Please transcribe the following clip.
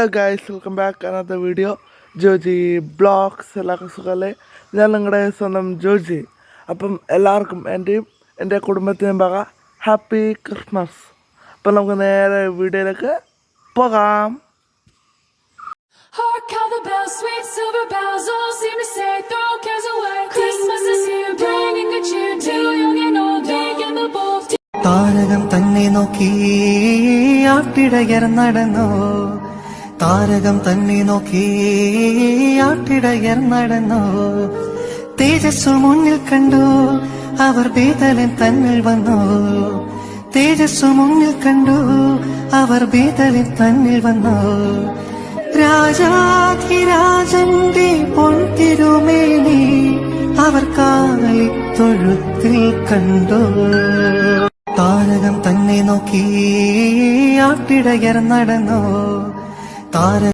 Hello guys, welcome back another video. Joji blogs എല്ലാവർക്കും സുഖമല്ലേ? ഞാൻ നിങ്ങളുടെ സ്വന്തം ജോജി. അപ്പം എല്ലാവർക്കും എൻ്റെ കുടുംബത്തിനും വക ഹാപ്പി ക്രിസ്മസ്. അപ്പം നമുക്ക് നേരെ വീഡിയോയിലേക്ക് പോകാം. Hark how the bells, sweet silver bells, all seem to say, throw cares away. Christmas is here, bringing good cheer to young and old, big and the bold. താരകം തന്നെ നോക്കി ആട്ടിടയർ നടന്നു, താരകം തന്നെ നോക്കി ആട്ടിടയർ നടന്നു. തേജസ്സു മുന്നിൽ കണ്ടു, അവർ ബേതലിൻ തന്നിൽ വന്നു. തേജസ്സു മുന്നിൽ കണ്ടു, അവർ ബേതലിൻ തന്നിൽ വന്നു. രാജാധിരാജന്റെ പൊൻതിരുമേനി അവർ കാലിത്തൊഴുത്തിൽ കണ്ടു. താരകം തന്നെ നോക്കി ആട്ടിടയർ നടന്നു.